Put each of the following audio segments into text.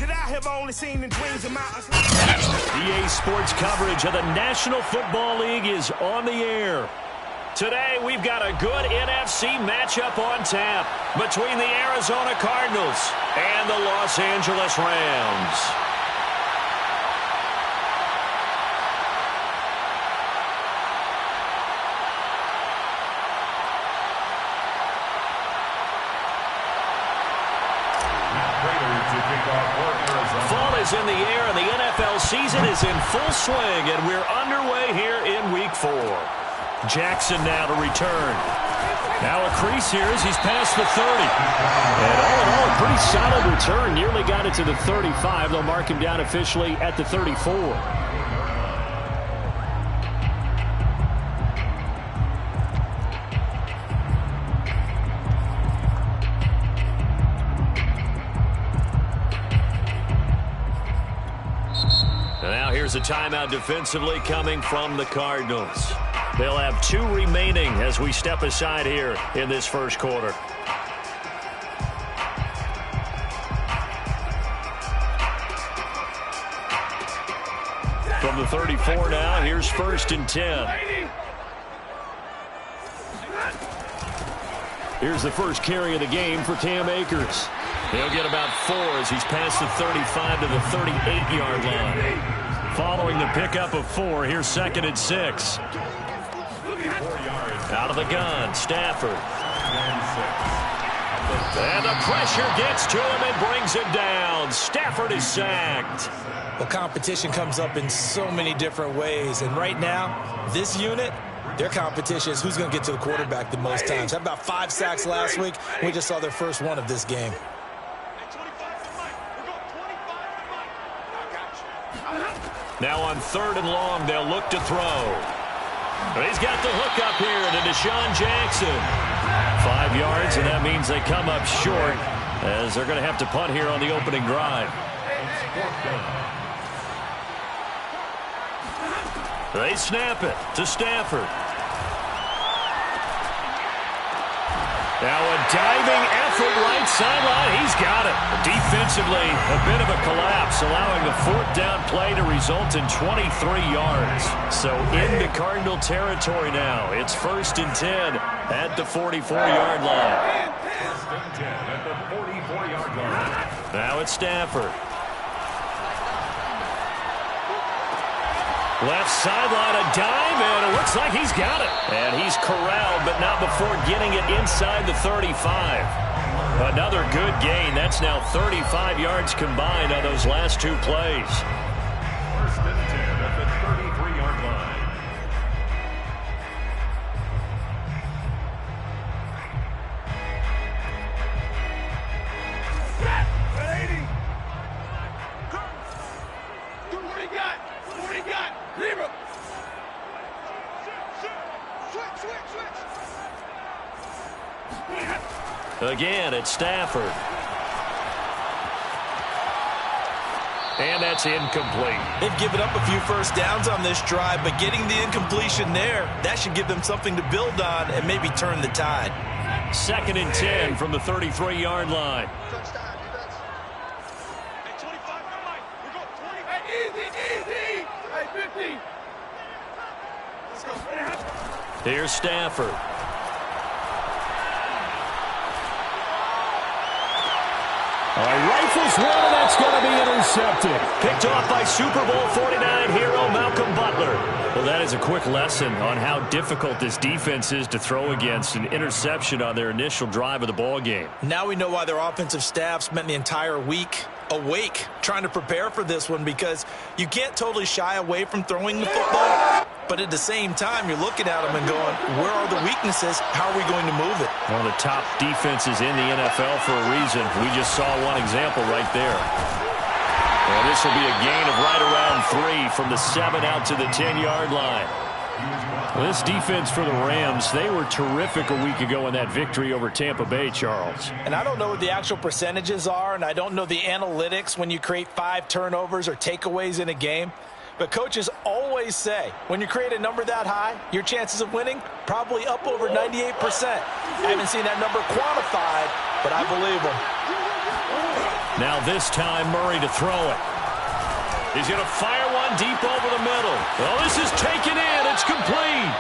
that I have only seen in dreams and mountains. EA Sports coverage of the National Football League is on the air. Today, we've got a good NFC matchup on tap between the Arizona Cardinals and the Los Angeles Rams. Fall is in the air, and the NFL season is in full swing, and we're underway here in Week 4. Jackson now to return. Now a crease here as he's past the 30. And all in all, a pretty solid return. Nearly got it to the 35. They'll mark him down officially at the 34. Now here's a timeout defensively coming from the Cardinals. They'll have 2 remaining as we step aside here in this first quarter. From the 34 now, here's 1st and 10. Here's the first carry of the game for Cam Akers. He'll get about 4 as he's past the 35 to the 38-yard line. Following the pickup of 4, here's 2nd and 6. Out of the gun, Stafford. And the pressure gets to him and brings him down. Stafford is sacked. Well, competition comes up in so many different ways. And right now, this unit, their competition is who's going to get to the quarterback the most times. Had about 5 sacks last week. We just saw their first one of this game. Now on 3rd and long, they'll look to throw. He's got the hook up here to Deshaun Jackson. 5 yards, and that means they come up short as they're going to have to punt here on the opening drive. They snap it to Stafford. Now a diving effort right sideline. He's got it. Defensively, a bit of a collapse, allowing the 4th down play to result in 23 yards. So into Cardinal territory now. It's 1st and 10 at the 44-yard line. Now it's Stafford. Left sideline, a dive, and it looks like he's got it. And he's corralled, but not before getting it inside the 35. Another good gain. That's now 35 yards combined on those last 2 plays. 1st and 10 at the 33-yard line. Again, it's Stafford. And that's incomplete. They've given up a few first downs on this drive, but getting the incompletion there, that should give them something to build on and maybe turn the tide. 2nd and 10 from the 33-yard line. Here's Stafford. Rifles one, and that's going to be intercepted. Picked off by Super Bowl 49 hero Malcolm Butler. Well, that is a quick lesson on how difficult this defense is to throw against. An interception on their initial drive of the ball game. Now we know why their offensive staff spent the entire week awake trying to prepare for this one, because you can't totally shy away from throwing the football, but at the same time you're looking at them and going, where are the weaknesses? How are we going to move it? One of the top defenses in the NFL for a reason. We just saw one example right there. And this will be a gain of right around 3 from the 7 out to the 10-yard line. Well, this defense for the Rams, they were terrific a week ago in that victory over Tampa Bay, Charles. And I don't know what the actual percentages are, and I don't know the analytics when you create 5 turnovers or takeaways in a game. But coaches always say, when you create a number that high, your chances of winning probably up over 98%. I haven't seen that number quantified, but I believe them. Now this time, Murray to throw it. He's going to fire one deep over the middle. Oh, this is taken in. It's complete.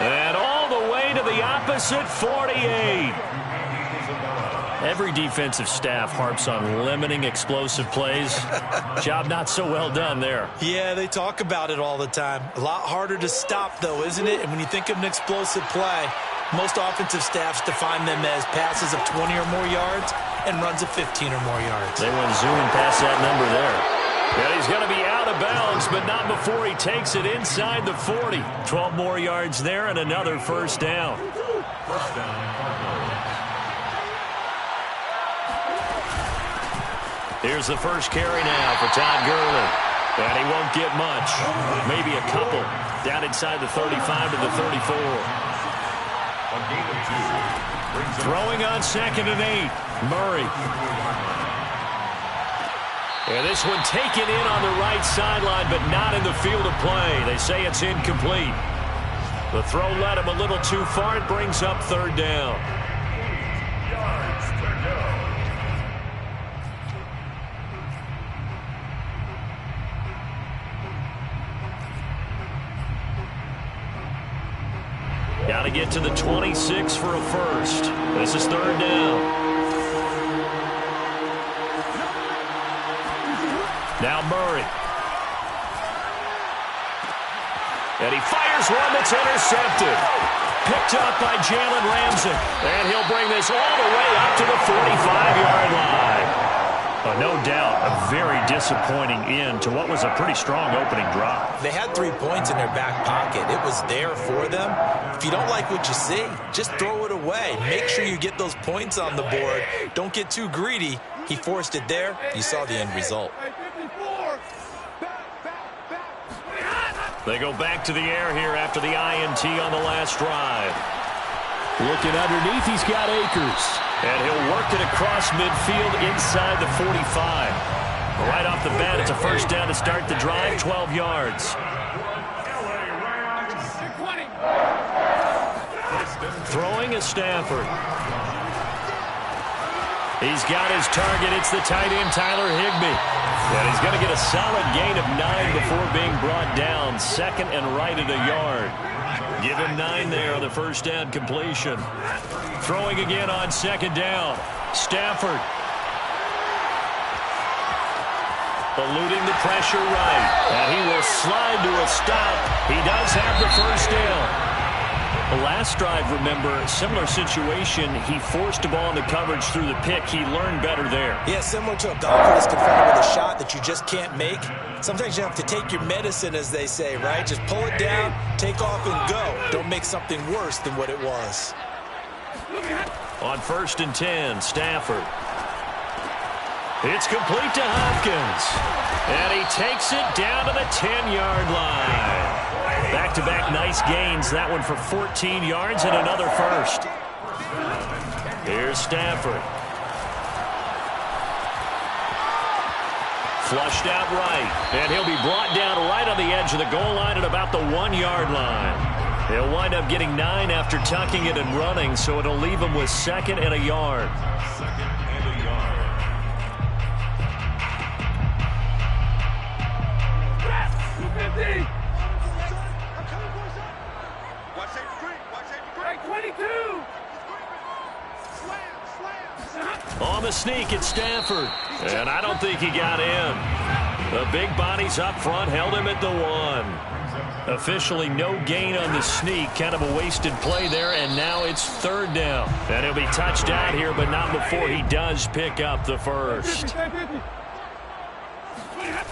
And all the way to the opposite 48. Every defensive staff harps on limiting explosive plays. Job not so well done there. Yeah, they talk about it all the time. A lot harder to stop, though, isn't it? And when you think of an explosive play, most offensive staffs define them as passes of 20 or more yards and runs of 15 or more yards. They went zooming past that number there. And he's going to be out of bounds, but not before he takes it inside the 40. 12 more yards there and another first down. Here's the first carry now for Todd Gurley. And he won't get much. Maybe a couple. Down inside the 35 to the 34. Throwing on 2nd and 8. Murray. And this one taken in on the right sideline, but not in the field of play. They say it's incomplete. The throw led him a little too far. It brings up 3rd down. Got to get to the 26 for a first. This is 3rd down. Now Murray. And he fires one that's intercepted. Picked up by Jalen Ramsey. And he'll bring this all the way up to the 45-yard line. No doubt a very disappointing end to what was a pretty strong opening drive. They had 3 points in their back pocket. It was there for them. If you don't like what you see, just throw it away. Make sure you get those points on the board. Don't get too greedy. He forced it there. You saw the end result. They go back to the air here after the INT on the last drive. Looking underneath, he's got Akers. And he'll work it across midfield inside the 45. Right off the bat, it's a first down to start the drive, 12 yards. Throwing is Stafford. He's got his target. It's the tight end, Tyler Higbee. And he's going to get a solid gain of 9 before being brought down. 2nd and right at a yard. Give him 9 there on the first down completion. Throwing again on 2nd down. Stafford. Eluding the pressure right. And he will slide to a stop. He does have the first down. The last drive, remember, similar situation. He forced a ball into coverage through the pick. He learned better there. Yeah, similar to a golfer that's confronted with a shot that you just can't make. Sometimes you have to take your medicine, as they say, right? Just pull it down, take off, and go. Don't make something worse than what it was. On 1st and 10, Stafford. It's complete to Hopkins. And he takes it down to the 10-yard line. Back-to-back nice gains. That one for 14 yards and another first. Here's Stafford. Flushed out right. And he'll be brought down right on the edge of the goal line at about the 1-yard line. He'll wind up getting 9 after tucking it and running, so it'll leave him with 2nd and a yard. On the sneak, it's Stafford. And I don't think he got in. The big bodies up front held him at the 1. Officially no gain on the sneak. Kind of a wasted play there, and now it's 3rd down. And he'll be touched out here, but not before he does pick up the first.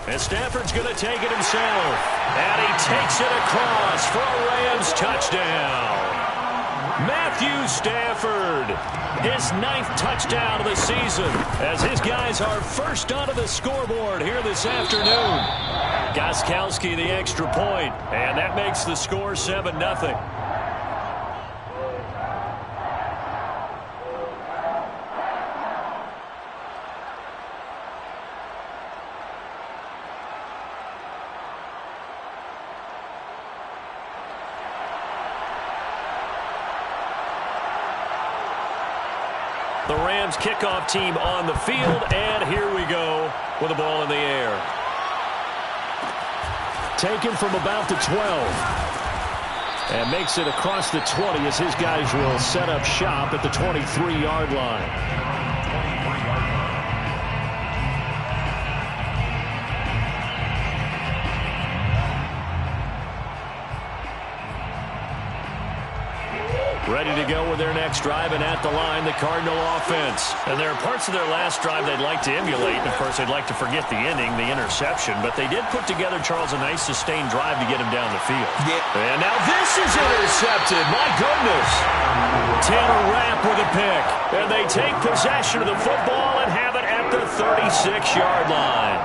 And Stafford's going to take it himself. And he takes it across for a Rams touchdown. Matthew Stafford, his 9th touchdown of the season, as his guys are first onto the scoreboard here this afternoon. Gostkowski the extra point, and that makes the score 7-0. The Rams kickoff team on the field, and here we with the ball in the air. Taken from about the 12. And makes it across the 20 as his guys will set up shop at the 23-yard line. Ready to go with their next drive, and at the line, the Cardinal offense. And there are parts of their last drive they'd like to emulate. And, of course, they'd like to forget the inning, the interception. But they did put together, Charles, a nice sustained drive to get him down the field. Yeah. And now this is intercepted. My goodness. Tanner Rapp with a pick. And they take possession of the football and have it at the 36-yard line.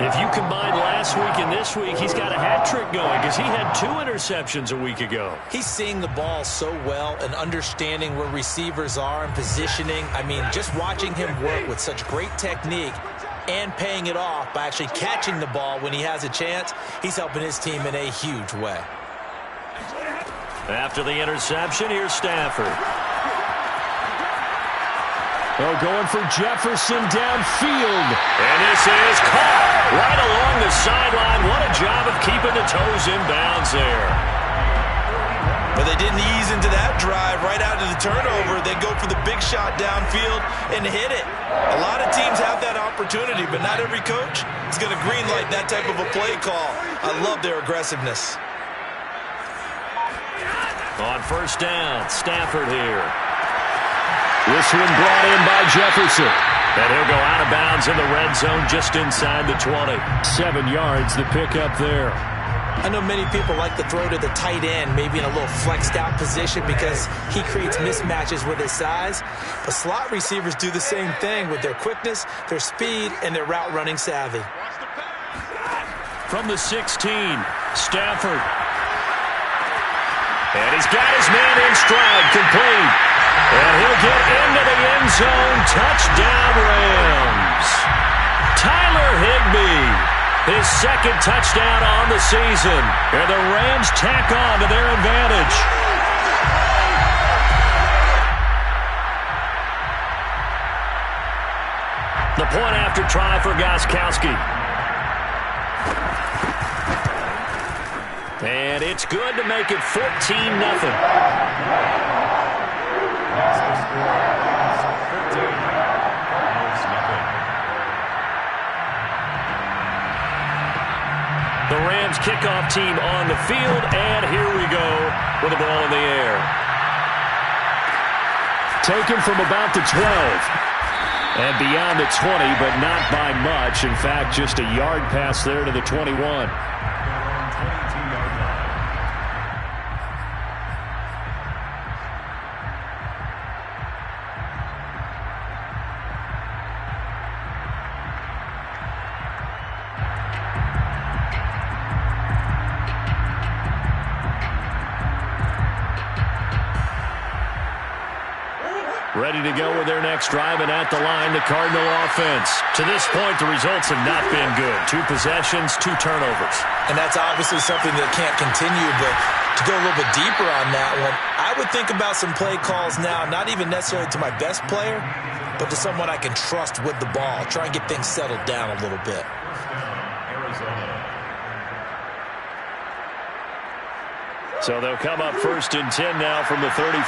If you combine last week and this week, he's got a hat trick going because he had 2 interceptions a week ago. He's seeing the ball so well and understanding where receivers are and positioning. I mean, just watching him work with such great technique and paying it off by actually catching the ball when he has a chance, he's helping his team in a huge way. After the interception, here's Stafford. Oh, going for Jefferson downfield. And this is caught right along the sideline. What a job of keeping the toes in bounds there. But they didn't ease into that drive right out of the turnover. They go for the big shot downfield and hit it. A lot of teams have that opportunity, but not every coach is going to greenlight that type of a play call. I love their aggressiveness. On first down, Stafford here. This one brought in by Jefferson. And he'll go out of bounds in the red zone just inside the 20. 7 yards, the pickup there. I know many people like to throw to the tight end, maybe in a little flexed out position because he creates mismatches with his size. But slot receivers do the same thing with their quickness, their speed, and their route running savvy. From the 16, Stafford. And he's got his man in stride, complete. And he'll get into the end zone. Touchdown, Rams. Tyler Higbee, his second touchdown on the season. And the Rams tack on to their advantage. The point after try for Gostkowski. And it's good to make it 14-0. The Rams kickoff team on the field, and here we go with the ball in the air. Taken from about the 12 and beyond the 20, but not by much. In fact, just a yard pass there to the 21. Ready to go with their next drive, and at the line, the Cardinal offense. To this point, the results have not been good. 2 possessions, 2 turnovers. And that's obviously something that can't continue, but to go a little bit deeper on that one, I would think about some play calls now, not even necessarily to my best player, but to someone I can trust with the ball. Try and get things settled down a little bit. So they'll come up 1st and 10 now from the 33.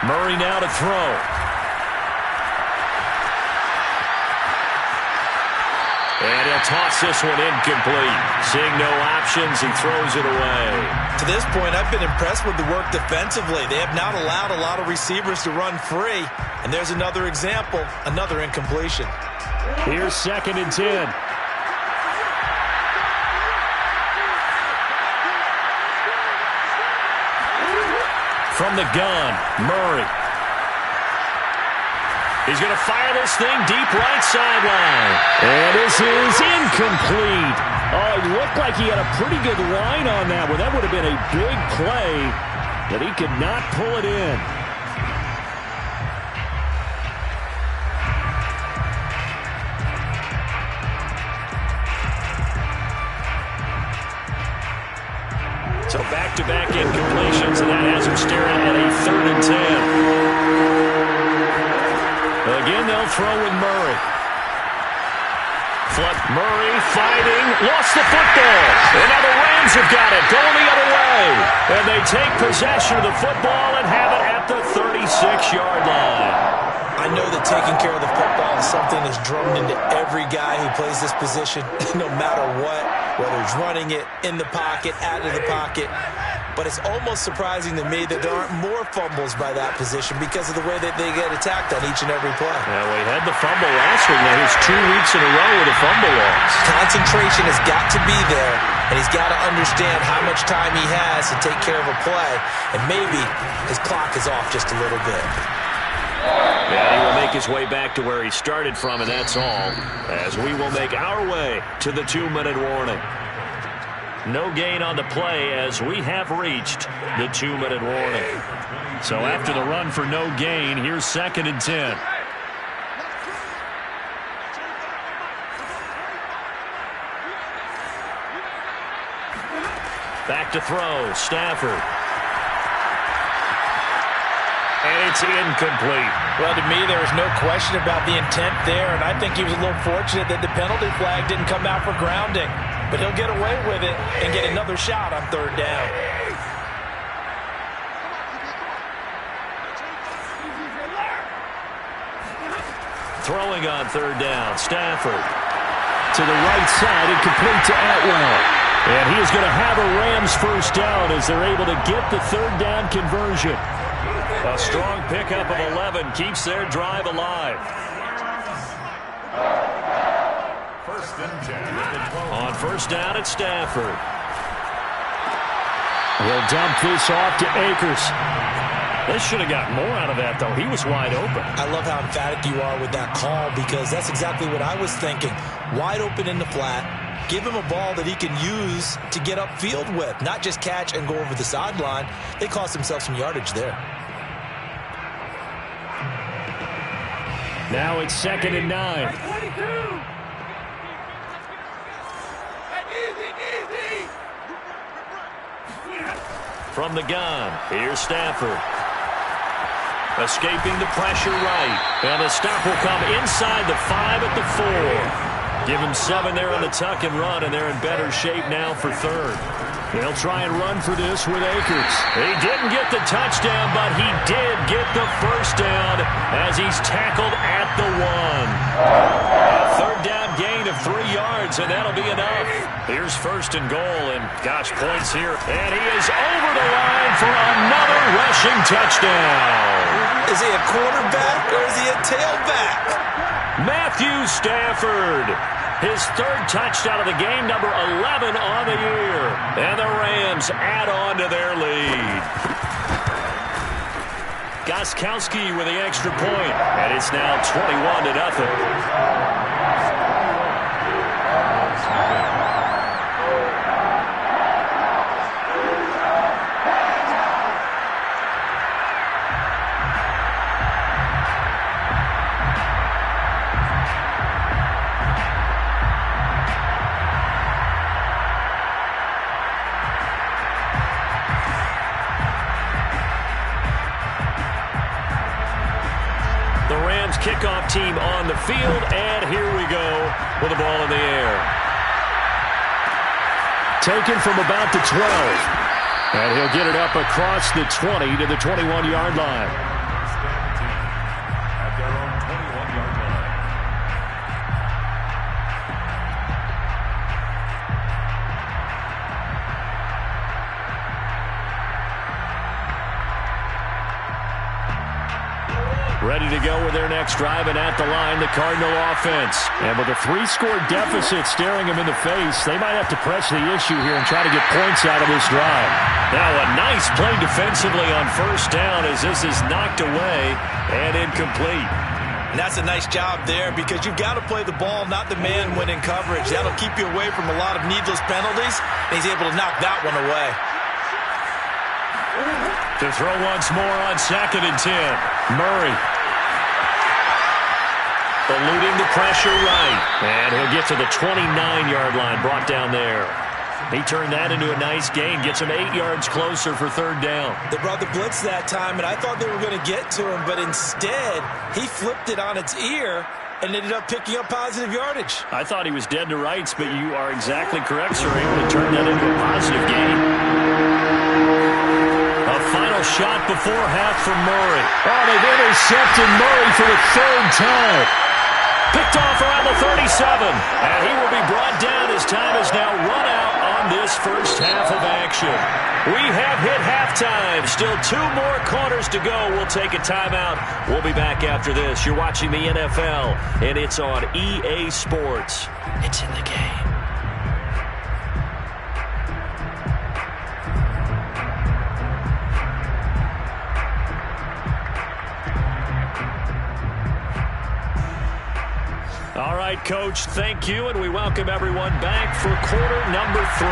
Murray now to throw. And he'll toss this one incomplete. Seeing no options, he throws it away. To this point, I've been impressed with the work defensively. They have not allowed a lot of receivers to run free. And there's another example, another incompletion. Here's 2nd and 10. From the gun, Murray. He's going to fire this thing deep right sideline. And this is incomplete. Oh, it looked like he had a pretty good line on that one. That would have been a big play, but he could not pull it in. So back-to-back incompletions, and that has him staring at a 3rd and 10. Again, they'll throw with Murray. Murray fighting, lost the football. And now the Rams have got it, going the other way. And they take possession of the football and have it at the 36-yard line. I know that taking care of the football is something that's drummed into every guy who plays this position, no matter what, whether he's running it, in the pocket, out of the pocket. But it's almost surprising to me that there aren't more fumbles by that position because of the way that they get attacked on each and every play. Yeah, we had the fumble last week. Now here's 2 weeks in a row with a fumble loss. Concentration has got to be there, and he's got to understand how much time he has to take care of a play, and maybe his clock is off just a little bit. Yeah, he will make his way back to where he started from, and that's all, as we will make our way to the 2-minute warning. No gain on the play as we have reached the 2-minute warning. So after the run for no gain, here's 2nd and 10. Back to throw, Stafford. And it's incomplete. Well, to me, there was no question about the intent there, and I think he was a little fortunate that the penalty flag didn't come out for grounding. But he'll get away with it and get another shot on 3rd down. Throwing on 3rd down, Stafford. To the right side, incomplete to Atwell. And he is going to have a Rams 1st down as they're able to get the 3rd down conversion. A strong pickup of 11 keeps their drive alive. 1st and 10 at the 12. On 1st down, it's Stafford. He'll dump this off to Akers. They should have gotten more out of that, though. He was wide open. I love how emphatic you are with that call because that's exactly what I was thinking. Wide open in the flat. Give him a ball that he can use to get upfield with, not just catch and go over the sideline. They cost themselves some yardage there. Now it's 2nd and 9. From the gun, here's Stafford. Escaping the pressure right. And the stop will come inside the 5 at the 4. Give him 7 there on the tuck and run, and they're in better shape now for 3rd. They'll try and run for this with Akers. He didn't get the touchdown, but he did get the 1st down as he's tackled at the 1. A 3rd down gain of 3 yards, and that'll be enough. Here's 1st and goal, and gosh, points here. And he is over the line for another rushing touchdown. Is he a quarterback or is he a tailback? Matthew Stafford. His 3rd touchdown of the game, number 11 on the year. And the Rams add on to their lead. Gostkowski with the extra point. And it's now 21-0. Kickoff team on the field, and here we go with the ball in the air. Taken from about the 12. And he'll get it up across the 20 to the 21-yard line. At their own 21-yard line. Ready to go with their next drive, and at the line, the Cardinal offense. And with a 3-score deficit staring them in the face, they might have to press the issue here and try to get points out of this drive. Now a nice play defensively on 1st down as this is knocked away and incomplete. And that's a nice job there because you've got to play the ball, not the man when in coverage. That'll keep you away from a lot of needless penalties, and he's able to knock that one away. To throw once more on 2nd and 10. Murray. Eluding the pressure right. And he'll get to the 29-yard line, brought down there. He turned that into a nice gain, gets him 8 yards closer for third down. They brought the blitz that time, and I thought they were going to get to him, but instead he flipped it on its ear and ended up picking up positive yardage. I thought he was dead to rights, but you are exactly correct, sir. Able to turn that into a positive gain. A final shot before half from Murray. Oh, they've intercepted Murray for the third time. Picked off around the 37, and he will be brought down as time is now run out on this first half of action. We have hit halftime. Still 2 more quarters to go. We'll take a timeout. We'll be back after this. You're watching the NFL, and it's on EA Sports. It's in the game. All right, Coach, thank you, and we welcome everyone back for quarter number 3.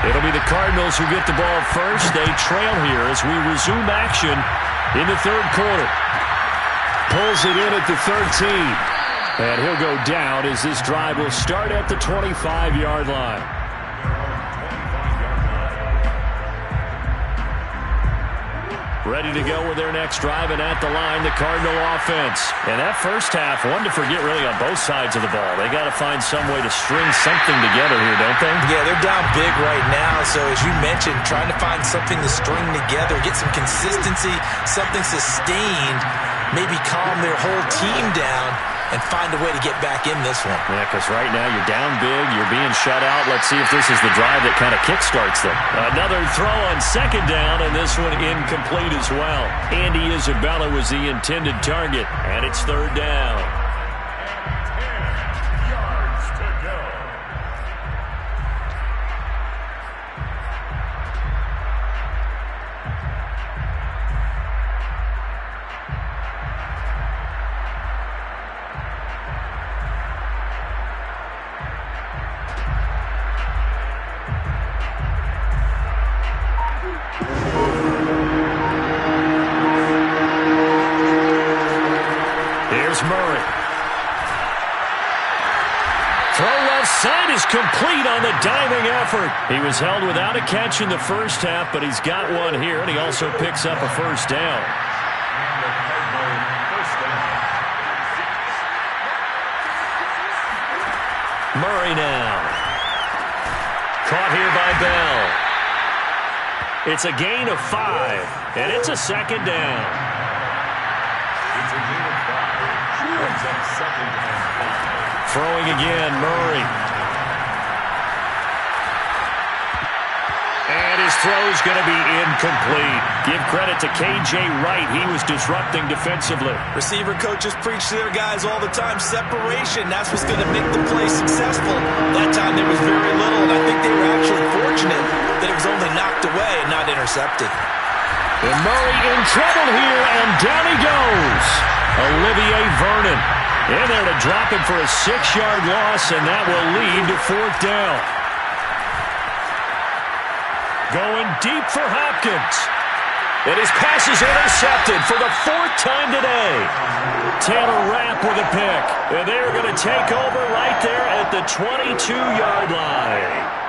It'll be the Cardinals who get the ball first. They trail here as we resume action in the third quarter. Pulls it in at the 13. And he'll go down as this drive will start at the 25-yard line. Ready to go with their next drive, and at the line, the Cardinal offense. And that first half, one to forget really on both sides of the ball. They got to find some way to string something together here, don't they? Yeah, they're down big right now. So as you mentioned, trying to find something to string together, get some consistency, something sustained, maybe calm their whole team down and find a way to get back in this one. Yeah, because right now you're down big, you're being shut out. Let's see if this is the drive that kind of kickstarts them. Another throw on second down, and this one incomplete as well. Andy Isabella was the intended target, and it's third down. 10 yards to go. Murray. Throw left side is complete on the diving effort. He was held without a catch in the first half, but he's got one here, and he also picks up a first down. Murray now. Caught here by Bell. It's a gain of 5, and it's a second down. It's a gain of 5. Brings up second and 5. Throwing again, Murray. And his throw's going to be incomplete. Give credit to K.J. Wright. He was disrupting defensively. Receiver coaches preach to their guys all the time. Separation, that's what's going to make the play successful. That time there was very little, and I think they were actually fortunate that it was only knocked away and not intercepted. And Murray in trouble here, and down he goes. Olivier Vernon in there to drop him for a 6-yard loss, and that will lead to fourth down. Going deep for Hopkins. And his pass is intercepted for the 4th time today. Taylor Rapp with a pick. And they're going to take over right there at the 22-yard line.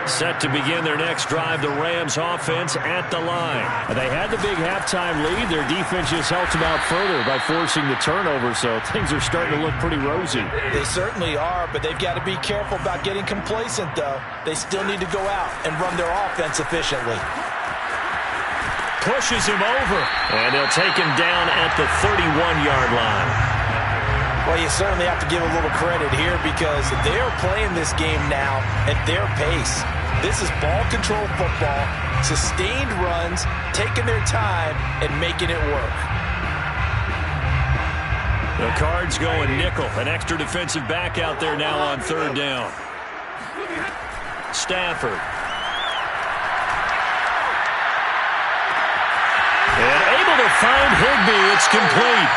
Set to begin their next drive, the Rams offense at the line. They had the big halftime lead. Their defense just helped them out further by forcing the turnover, so things are starting to look pretty rosy. They certainly are, but they've got to be careful about getting complacent, though. They still need to go out and run their offense efficiently. Pushes him over, and they'll take him down at the 31-yard line. Well, you certainly have to give a little credit here because they're playing this game now at their pace. This is ball control football, sustained runs, taking their time, and making it work. The Cards going nickel. An extra defensive back out there now on third down. Stafford. And able to find Higbee. It's complete.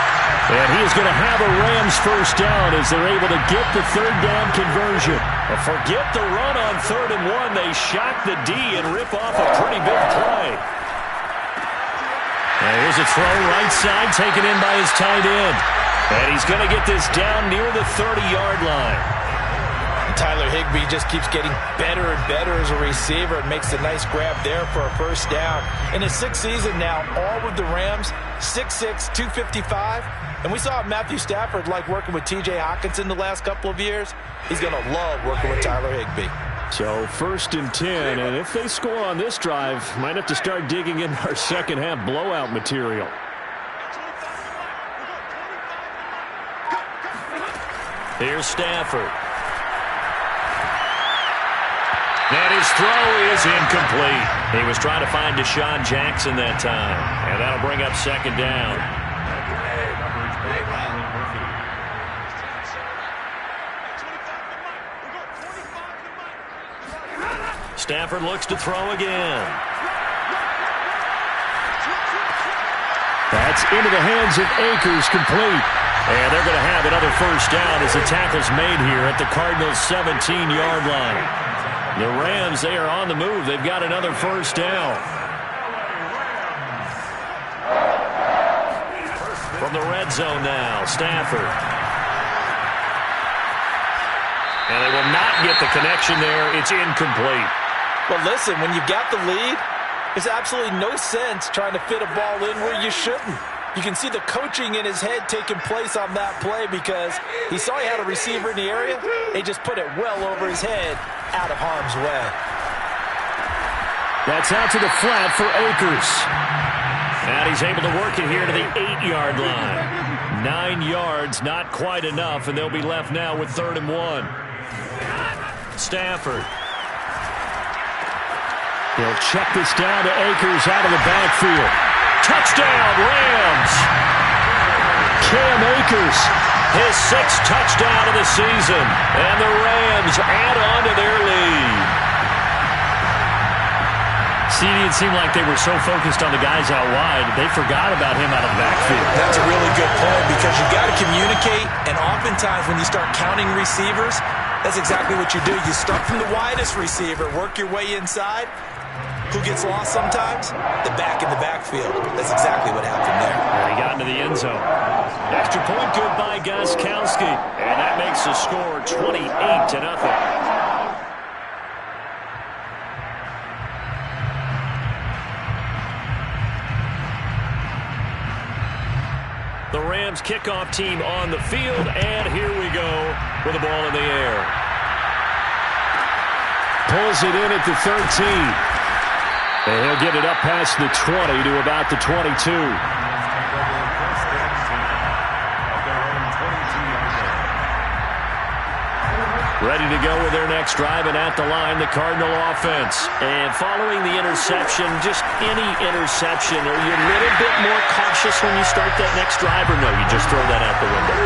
And he is going to have a Rams first down as they're able to get the third down conversion. But forget the run on 3rd and 1. They shock the D and rip off a pretty big play. And here's a throw right side taken in by his tight end. And he's going to get this down near the 30-yard line. Tyler Higbee just keeps getting better and better as a receiver and makes a nice grab there for a first down. In his 6th season now, all with the Rams, 6'6", 255. And we saw Matthew Stafford like working with T.J. Hockenson the last couple of years. He's going to love working with Tyler Higbee. So 1st and 10, and if they score on this drive, might have to start digging in our second half blowout material. Here's Stafford. And his throw is incomplete. He was trying to find Deshaun Jackson that time, and that'll bring up 2nd down. Stafford looks to throw again. That's into the hands of Akers, complete. And they're going to have another first down as the tackle's made here at the Cardinals' 17-yard line. The Rams, they are on the move. They've got another first down. From the red zone now, Stafford. And they will not get the connection there. It's incomplete. Well, listen, when you've got the lead, there's absolutely no sense trying to fit a ball in where you shouldn't. You can see the coaching in his head taking place on that play because he saw he had a receiver in the area. He just put it well over his head, out of harm's way. That's out to the flat for Akers. And he's able to work it here to the 8-yard line. 9 yards, not quite enough, and they'll be left now with 3rd and 1. Stafford. He'll check this down to Akers out of the backfield. Touchdown, Rams! Cam Akers, his 6th touchdown of the season. And the Rams add on to their lead. See, it seemed like they were so focused on the guys out wide, they forgot about him out of the backfield. That's a really good point because you've got to communicate, and oftentimes when you start counting receivers, that's exactly what you do. You start from the widest receiver, work your way inside. Who gets lost sometimes? The back in the backfield. That's exactly what happened there. And he got into the end zone. Extra point good by Gostkowski. And that makes the score 28-0. The Rams kickoff team on the field, and here we go with the ball in the air. Pulls it in at the 13. And he'll get it up past the 20 to about the 22. Ready to go with their next drive, and at the line, the Cardinal offense. And following the interception, just any interception, are you a little bit more cautious when you start that next drive, or no, you just throw that out the window?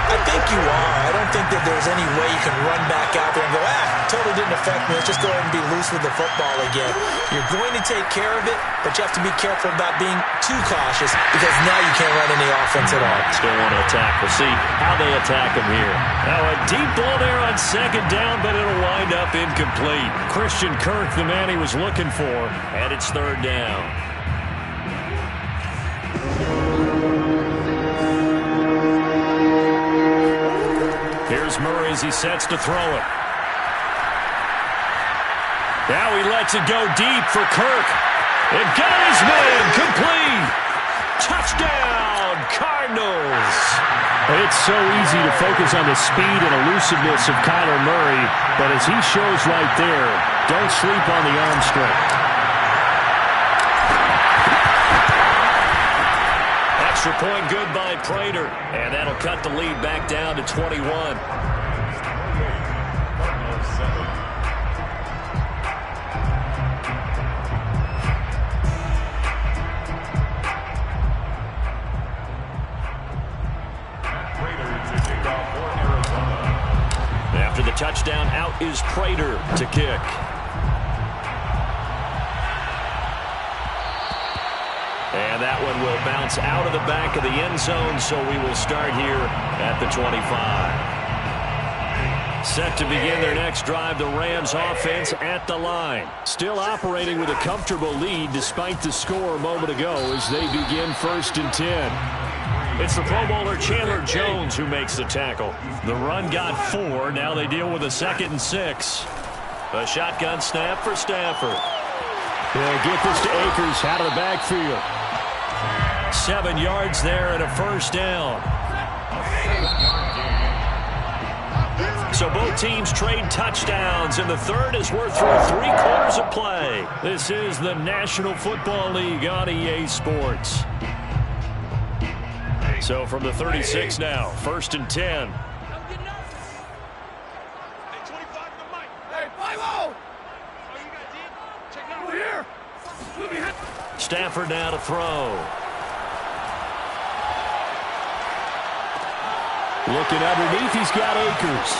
I think you are. I don't think that there's any way you can run back out there and go, totally didn't affect me. Let's just go ahead and be loose with the football again. You're going to take care of it, but you have to be careful about being too cautious because now you can't run any offense at all. Still want to attack. We'll see how they attack him here. Now a deep ball there on 2nd down, but it'll wind up incomplete. Christian Kirk, the man he was looking for, and it's 3rd down. Here's Murray as he sets to throw it. Now he lets it go deep for Kirk. It got his man complete. Touchdown, Cardinals. It's so easy to focus on the speed and elusiveness of Kyler Murray, but as he shows right there, don't sleep on the arm strength. Extra point good by Prater, and that'll cut the lead back down to 21. After the touchdown, out is Prater to kick. And that one will bounce out of the back of the end zone, so we will start here at the 25. Set to begin their next drive, the Rams offense at the line. Still operating with a comfortable lead despite the score a moment ago as they begin 1st and 10. It's the Pro Bowler Chandler Jones who makes the tackle. The run got 4. Now they deal with a 2nd and 6. A shotgun snap for Stafford. They'll get this to Akers out of the backfield. 7 yards there and a first down. So both teams trade touchdowns, and the third is worth through 3 quarters of play. This is the National Football League on EA Sports. So from the 36 now, 1st and 10. Stafford now to throw. Looking underneath, he's got Akers.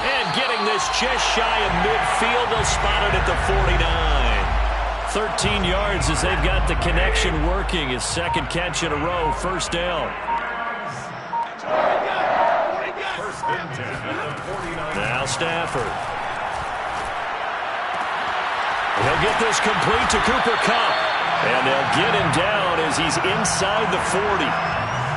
And getting this just shy of midfield, they'll spot it at the 49. 13 yards as they've got the connection working. His 2nd catch in a row, first down. Now Stafford. He'll get this complete to Cooper Kupp. And they'll get him down as he's inside the 40.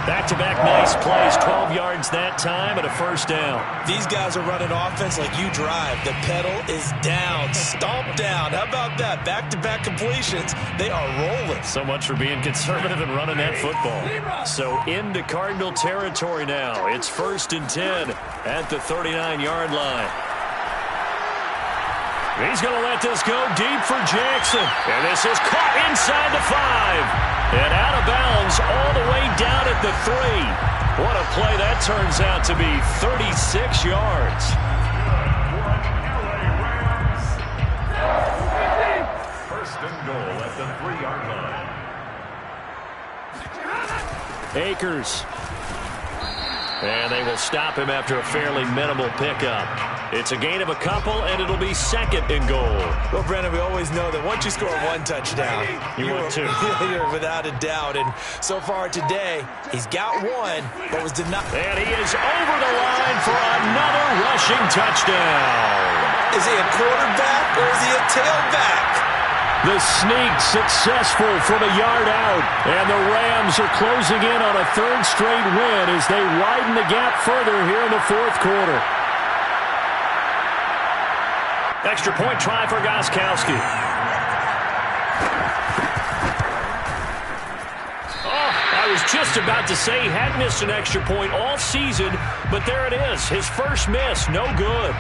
Back-to-back nice plays, 12 yards that time and a first down. These guys are running offense like you drive. The pedal is down, stomp down. How about that? Back-to-back completions. They are rolling. So much for being conservative and running that football. So into Cardinal territory now. It's 1st and 10 at the 39-yard line. He's going to let this go deep for Jackson. And this is caught inside the 5. And out of bounds all the way down at the 3. What a play that turns out to be. 36 yards. First and goal at the 3-yard line. Akers. And they will stop him after a fairly minimal pickup. It's a gain of a couple, and it'll be 2nd and goal. Well, Brandon, we always know that once you score 1 touchdown, you want 2. You're without a doubt. And so far today, he's got 1, but was denied. And he is over the line for another rushing touchdown. Is he a quarterback or is he a tailback? The sneak successful from a yard out. And the Rams are closing in on a 3rd straight win as they widen the gap further here in the 4th quarter. Extra point try for Gostkowski. Oh, I was just about to say he had missed an extra point all season, but there it is. His first miss, no good.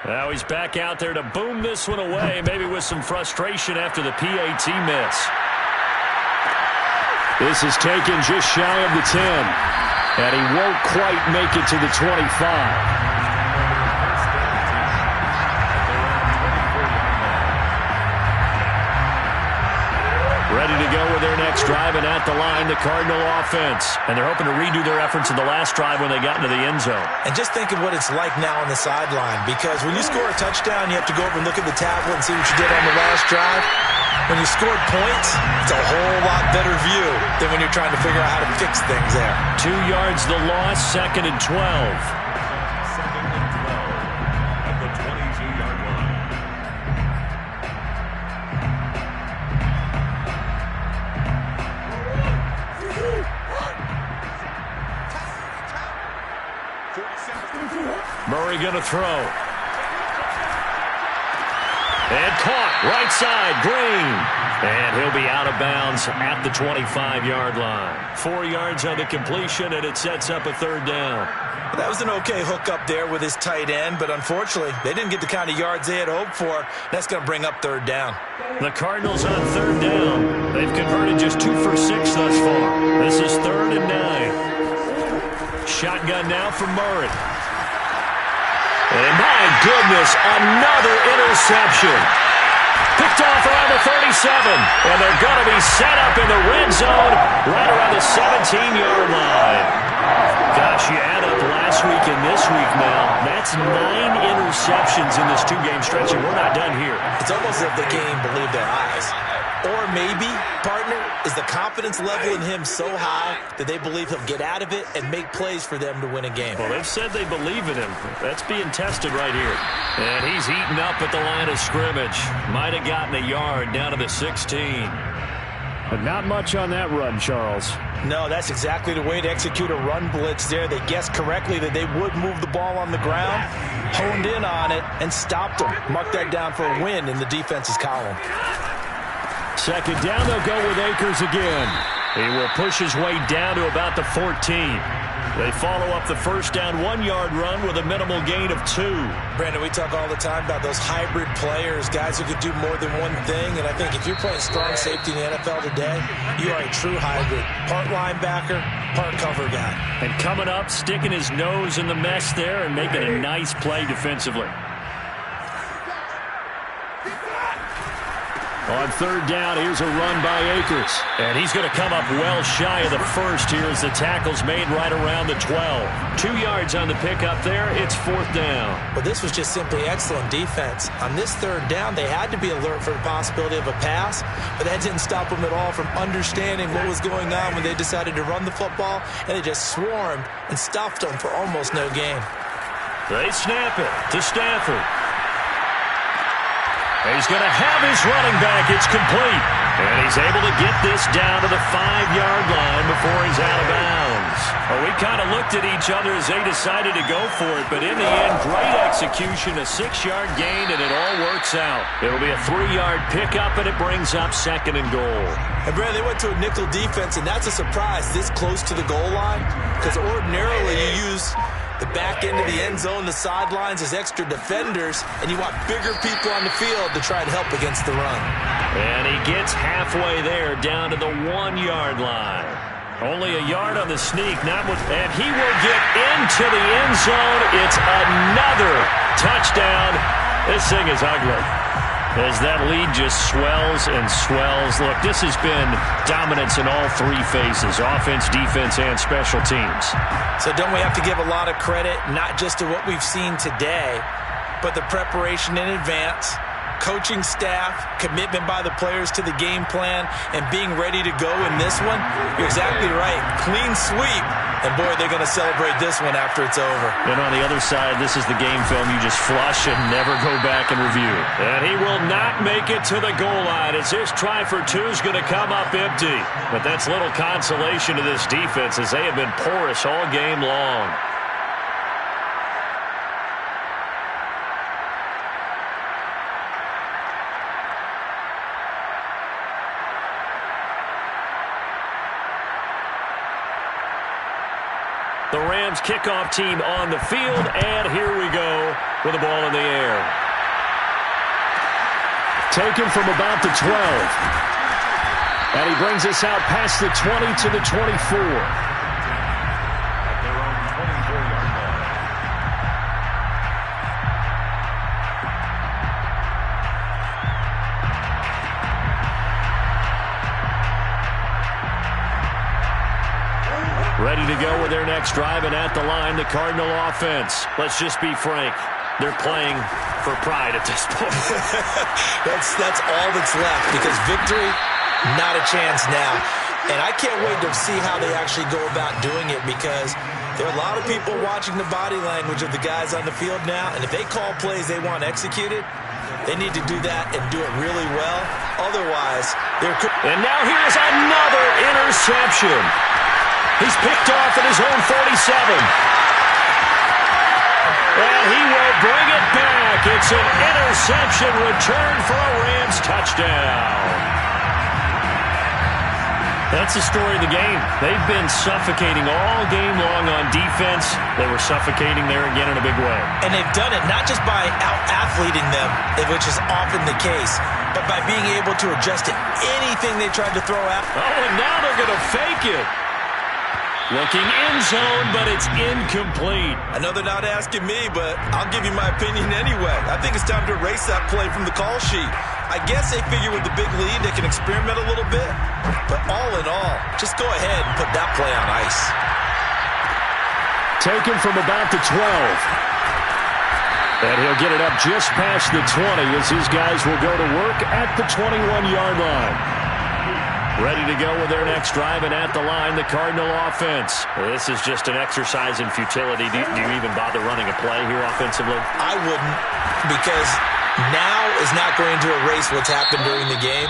Now he's back out there to boom this one away, maybe with some frustration after the PAT miss. This is taken just shy of the 10, and he won't quite make it to the 25. Ready to go with their next drive, and at the line, the Cardinal offense. And they're hoping to redo their efforts in the last drive when they got into the end zone. And just think of what it's like now on the sideline, because when you score a touchdown, you have to go over and look at the tablet and see what you did on the last drive. When you scored points, it's a whole lot better view than when you're trying to figure out how to fix things there. 2 yards the loss, 2nd and 12. 2nd and 12 at the 22-yard line. Murray going to throw. And caught, right side, Green. And he'll be out of bounds at the 25-yard line. 4 yards on the completion, and it sets up a 3rd down. That was an okay hook up there with his tight end, but unfortunately, they didn't get the kind of yards they had hoped for. That's going to bring up 3rd down. The Cardinals on 3rd down. They've converted just 2 for 6 thus far. This is 3rd and 9. Shotgun now for Murray. And my goodness, another interception. Picked off around the 37, and they're going to be set up in the red zone right around the 17-yard line. Gosh, you add up last week and this week now, that's 9 interceptions in this 2-game stretch, and we're not done here. It's almost as if they can't even believe their eyes. Or maybe, partner, is the confidence level in him so high that they believe he'll get out of it and make plays for them to win a game. Well, they've said they believe in him. That's being tested right here. And he's eaten up at the line of scrimmage. Might have gotten a yard down to the 16. But not much on that run, Charles. No, that's exactly the way to execute a run blitz there. They guessed correctly that they would move the ball on the ground, honed in on it, and stopped them. Mark that down for a win in the defense's column. Second down, they'll go with Akers again. He will push his way down to about the 14. They follow up the first down 1-yard run with a minimal gain of 2. Brandon, we talk all the time about those hybrid players, guys who could do more than one thing. And I think if you're playing strong safety in the NFL today, you are a true hybrid. Part linebacker, part cover guy. And coming up, sticking his nose in the mess there and making a nice play defensively. On third down, here's a run by Akers. And he's going to come up well shy of the first here as the tackle's made right around the 12. 2 yards on the pickup there. It's fourth down. Well, this was just simply excellent defense. On this third down, they had to be alert for the possibility of a pass, but that didn't stop them at all from understanding what was going on when they decided to run the football, and they just swarmed and stuffed them for almost no gain. They snap it to Stafford. He's going to have his running back. It's complete. And he's able to get this down to the 5-yard line before he's out of bounds. Well, we kind of looked at each other as they decided to go for it. But in the end, great execution, a 6-yard gain, and it all works out. It'll be a 3-yard pickup, and it brings up second and goal. And, Brad, they went to a nickel defense, and that's a surprise this close to the goal line. Because ordinarily you use the back end of the end zone, the sidelines as extra defenders, and you want bigger people on the field to try and help against the run. And he gets halfway there down to the 1-yard line. Only a yard on the sneak, and he will get into the end zone. It's another touchdown. This thing is ugly as that lead just swells and swells. Look, this has been dominance in all 3 phases, offense, defense, and special teams. So don't we have to give a lot of credit, not just to what we've seen today, but the preparation in advance, coaching staff, commitment by the players to the game plan, and being ready to go in this one? You're exactly right. Clean sweep. And, boy, they're going to celebrate this one after it's over. And on the other side, this is the game film you just flush and never go back and review. And he will not make it to the goal line as this try for 2 is going to come up empty. But that's little consolation to this defense as they have been porous all game long. The Rams kickoff team on the field, and here we go with the ball in the air. Taken from about the 12. And he brings us out past the 20 to the 24. At their own 24-yard line. Ready to go with their next drive, and at the line, the Cardinal offense. Let's just be frank. They're playing for pride at this point. That's all that's left, because victory, not a chance now. And I can't wait to see how they actually go about doing it, because there are a lot of people watching the body language of the guys on the field now, and if they call plays they want executed, they need to do that and do it really well. Otherwise, they're... And now here's another interception. He's picked off at his own 47. And he will bring it back. It's an interception return for a Rams touchdown. That's the story of the game. They've been suffocating all game long on defense. They were suffocating there again in a big way. And they've done it not just by out-athleting them, which is often the case, but by being able to adjust to anything they tried to throw out. Oh, and now they're going to fake it. Looking in zone, but it's incomplete. I know they're not asking me, but I'll give you my opinion anyway. I think it's time to erase that play from the call sheet. I guess they figure with the big lead they can experiment a little bit. But all in all, just go ahead and put that play on ice. Taken from about the 12. And he'll get it up just past the 20 as his guys will go to work at the 21-yard line. Ready to go with their next drive, and at the line, the Cardinal offense. Well, this is just an exercise in futility. Do you even bother running a play here offensively? I wouldn't, because now is not going to erase what's happened during the game.